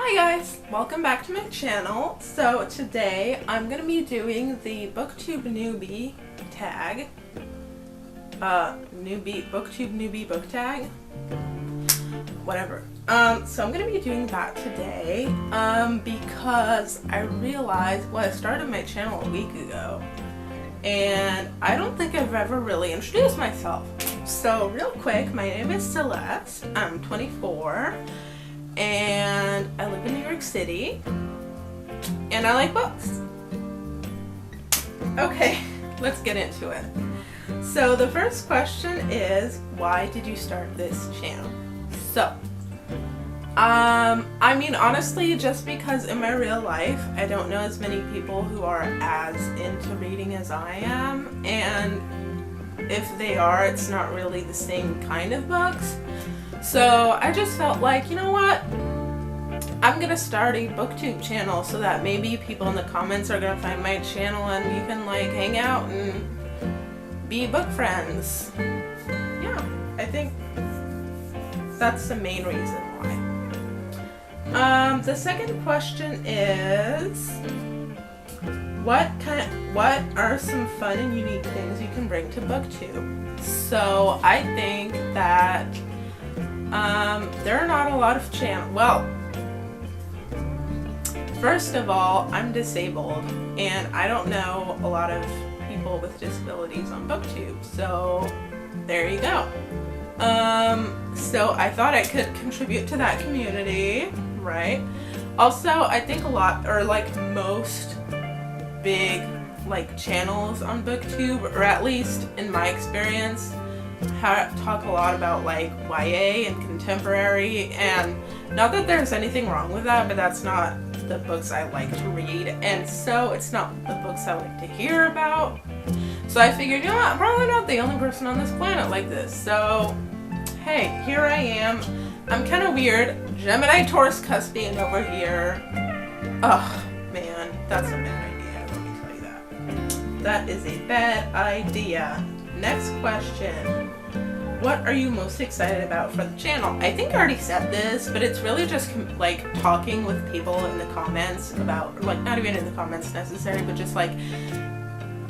Hi guys, welcome back to my channel. So today I'm going to be doing the BookTube Newbie Tag. BookTube Newbie Book Tag. Whatever. So I'm going to be doing that today because I realized, well, I started my channel a week ago and I don't think I've ever really introduced myself. So real quick, my name is Celeste. I'm 24. And I live in New York City, and I like books. Okay, let's get into it. So the first question is, why did you start this channel? So, I mean, honestly, just because in my real life, I don't know as many people who are as into reading as I am, and if they are, it's not really the same kind of books. So I just felt like, you know what, I'm gonna start a BookTube channel so that maybe people in the comments are gonna find my channel and we can like hang out and be book friends. Yeah, I think that's the main reason why. The second question is, what are some fun and unique things you can bring to BookTube? So I think that there are not a lot of channels. Well, first of all, I'm disabled and I don't know a lot of people with disabilities on BookTube, so there you go. So I thought I could contribute to that community, right? Also, I think a lot, or like most big like channels on BookTube, or at least in my experience, talk a lot about like YA and contemporary, and not that there's anything wrong with that, but that's not the books I like to read, and so it's not the books I like to hear about. So I figured, you know what, I'm probably not the only person on this planet like this, so hey, here I am. I'm kind of weird. Gemini Taurus cusping over here. Oh man, that's a bad idea, let me tell you that. That is a bad idea. Next question. What are you most excited about for the channel? I think I already said this, but it's really just like talking with people in the comments about, like not even in the comments necessarily, but just like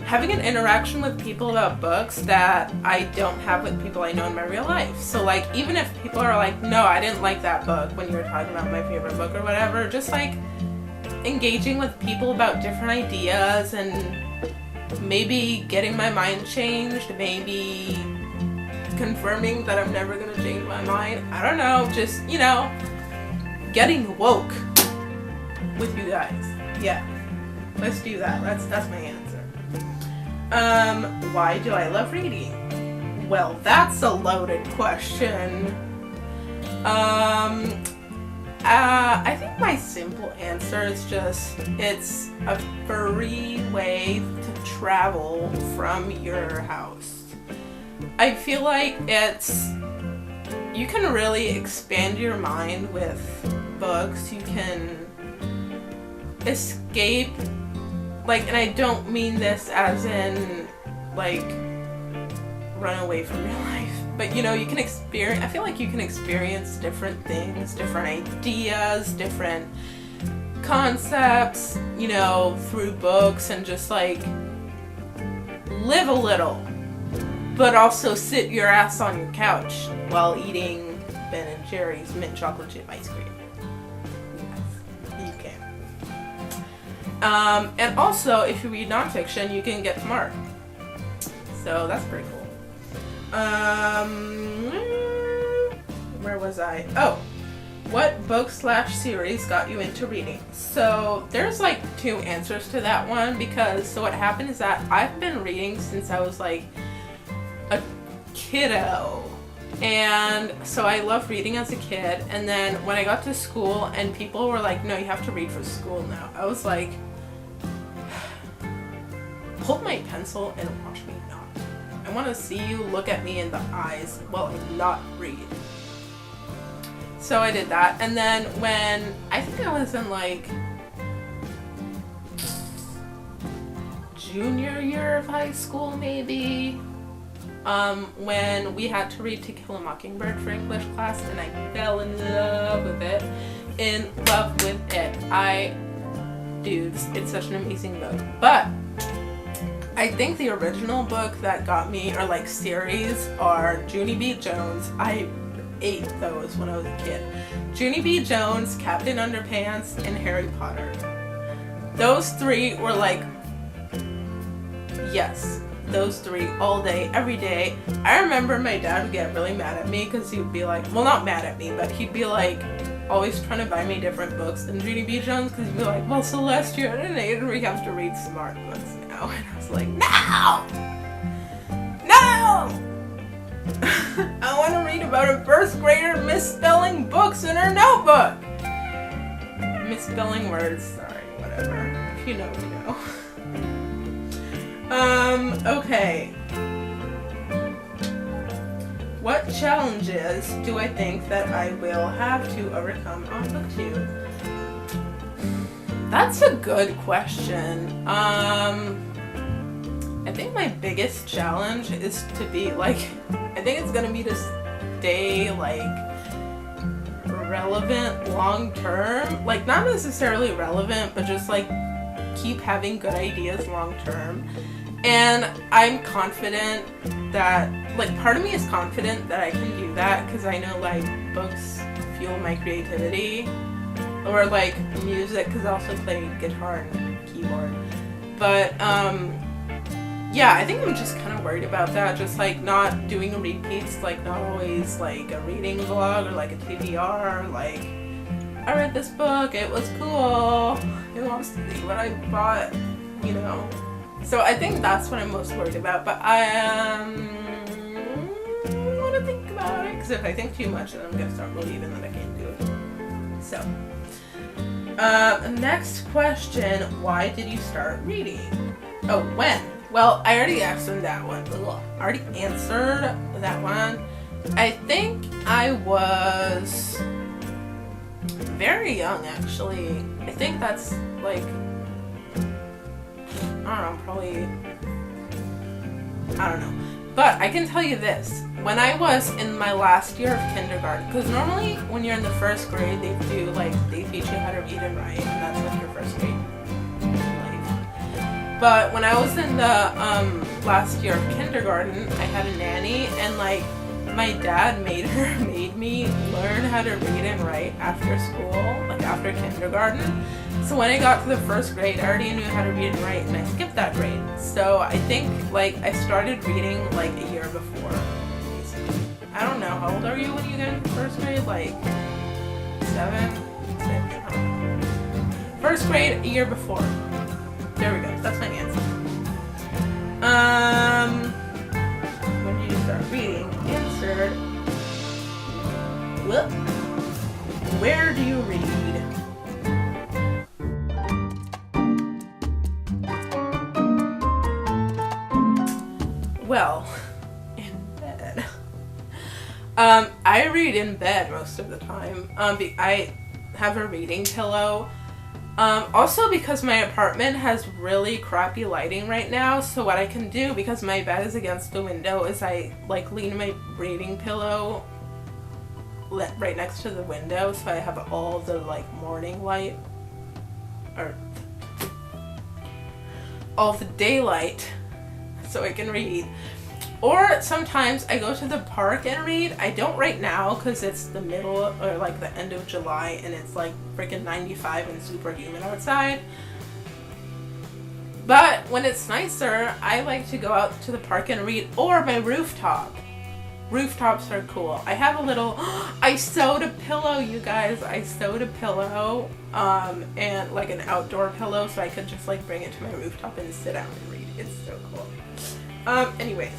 having an interaction with people about books that I don't have with people I know in my real life. So like even if people are like, no, I didn't like that book when you were talking about my favorite book or whatever, just like engaging with people about different ideas and maybe getting my mind changed, maybe confirming that I'm never gonna change my mind. I don't know, just, you know, getting woke with you guys. Yeah, let's do that. That's my answer. Why do I love reading? Well, that's a loaded question. I think my simple answer is just, it's a free way to travel from your house. I feel like you can really expand your mind with books. You can escape, like, and I don't mean this as in like run away from your life, but you know, you can experience, I feel like you can experience different things, different ideas, different concepts, you know, through books, and just like live a little, but also sit your ass on your couch while eating Ben and Jerry's mint chocolate chip ice cream. Yes, you can. And also, if you read nonfiction, you can get smart. So that's pretty cool. Where was I? Oh, what book/series got you into reading? So there's like two answers to that one, because so what happened is that I've been reading since I was like a kiddo, and so I loved reading as a kid, and then when I got to school and people were like, no, you have to read for school now, I was like, hold my pencil and watch me not. I want to see you look at me in the eyes while I not read. So I did that, and then when I think I was in like junior year of high school maybe, when we had to read To Kill a Mockingbird for English class, and I fell in love with it. in love with it. Dude, it's such an amazing book. But I think the original book that got me, or like series, are Junie B. Jones. I ate those when I was a kid. Junie B. Jones, Captain Underpants, and Harry Potter. Those three were like, yes, those three all day, every day. I remember my dad would get really mad at me because he would be like, well, not mad at me, but he'd be like, always trying to buy me different books than Junie B. Jones, because he'd be like, well, Celeste, you're at an age where you have to read smart books now. And I was like, no! No! I want to read about a first grader misspelling books in her notebook. Misspelling words, sorry, whatever. If you know, you know. Okay. What challenges do I think that I will have to overcome on BookTube? That's a good question. I think my biggest challenge is to be like, I think it's gonna be to stay like relevant long term. Like, not necessarily relevant, but just like keep having good ideas long term. And I'm confident that, like, part of me is confident that I can do that because I know like books fuel my creativity, or like music, because I also play guitar and keyboard. But yeah, I think I'm just kind of worried about that, just like not doing repeats, like not always like a reading vlog or like a TBR, like I read this book, it was cool, who wants to see what I bought, you know. So I think that's what I'm most worried about, but I want to think about it, because if I think too much, then I'm going to start believing that I can't do it. So, next question, why did you start reading? Oh, when? Well, I already answered that one. I think I was very young, actually. I think that's like, I don't know, probably, I don't know. But I can tell you this, when I was in my last year of kindergarten, because normally when you're in the first grade, they teach you how to read and write, and that's like your first grade life. But when I was in the last year of kindergarten, I had a nanny, and like my dad made me learn how to read and write after school, like after kindergarten. So when I got to the first grade, I already knew how to read and write, and I skipped that grade. So I think like I started reading like a year before, basically. I don't know, how old are you when you get into first grade? Like 7, 6, I don't know. First grade, a year before. There we go, that's my answer. When did you start reading? Answered, well, where do you read? Well, in bed. I read in bed most of the time. I have a reading pillow. Also because my apartment has really crappy lighting right now, so what I can do, because my bed is against the window, is I like lean my reading pillow right next to the window, so I have all the like morning light, or all the daylight, so I can read. Or sometimes I go to the park and read. I don't right now because it's the middle or like the end of July and it's like freaking 95 and super humid outside. But when it's nicer, I like to go out to the park and read, or my rooftop. Rooftops are cool. I have a little, I sewed a pillow, you guys. I sewed a pillow and like an outdoor pillow, so I could just like bring it to my rooftop and sit down and read. It's so cool. Anyways,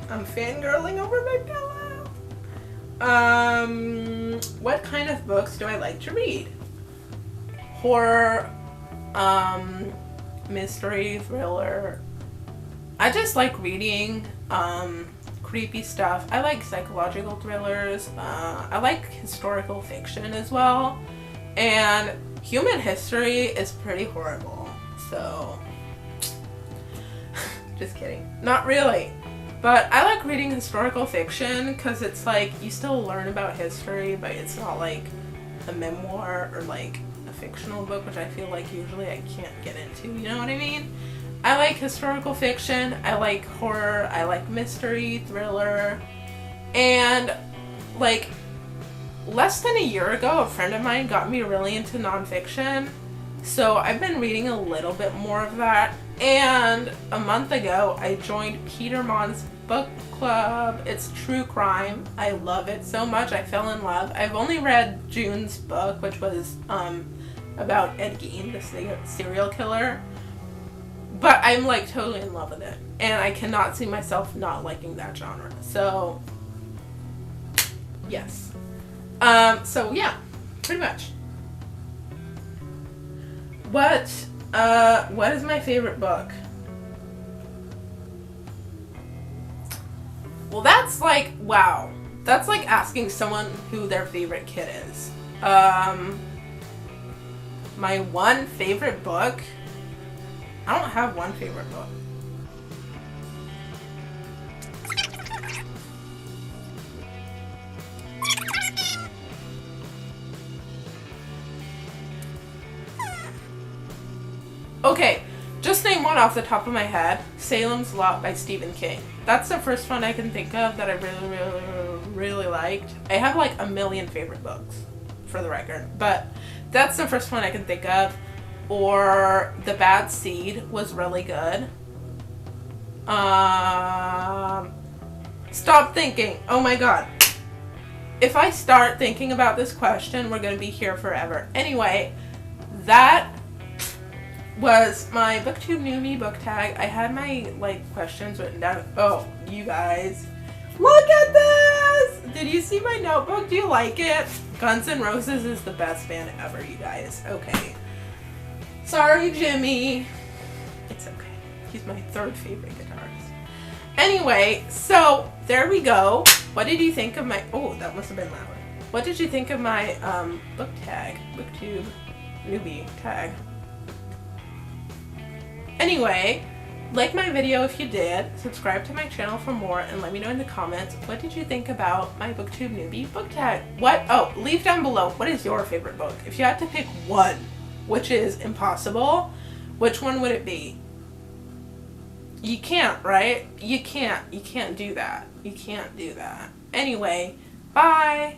I'm fangirling over my pillow. What kind of books do I like to read? Horror, mystery, thriller. I just like reading creepy stuff. I like psychological thrillers. I like historical fiction as well. And human history is pretty horrible. So, just kidding. Not really. But I like reading historical fiction because it's like you still learn about history, but it's not like a memoir or like a fictional book, which I feel like usually I can't get into, you know what I mean? I like historical fiction, I like horror, I like mystery, thriller, and like less than a year ago, a friend of mine got me really into nonfiction, so I've been reading a little bit more of that. And a month ago, I joined Peter Mon's book club. It's true crime. I love it so much. I fell in love. I've only read June's book, which was about Ed Gein, the serial killer. But I'm like totally in love with it. And I cannot see myself not liking that genre. So, yes. So yeah, pretty much. What is my favorite book? Well, that's like, wow. That's like asking someone who their favorite kid is. My one favorite book? I don't have one favorite book. Okay, just name one off the top of my head. Salem's Lot by Stephen King. That's the first one I can think of that I really liked. I have like a million favorite books, for the record, but that's the first one I can think of. Or The Bad Seed was really good. Stop thinking. Oh my god. If I start thinking about this question, we're gonna be here forever. Anyway, that was my BookTube Newbie book tag. I had my like questions written down. Oh, you guys, look at this! Did you see my notebook? Do you like it? Guns N' Roses is the best band ever, you guys. Okay. Sorry, Jimmy. It's okay. He's my third favorite guitarist. Anyway, so there we go. What did you think of my... Oh, that must have been loud. What did you think of my book tag? BookTube Newbie Tag. Anyway, like my video if you did, subscribe to my channel for more, and let me know in the comments, what did you think about my BookTube Newbie book tag? Leave down below, what is your favorite book? If you had to pick one, which is impossible, which one would it be? You can't, right? You can't do that. You can't do that. Anyway, bye!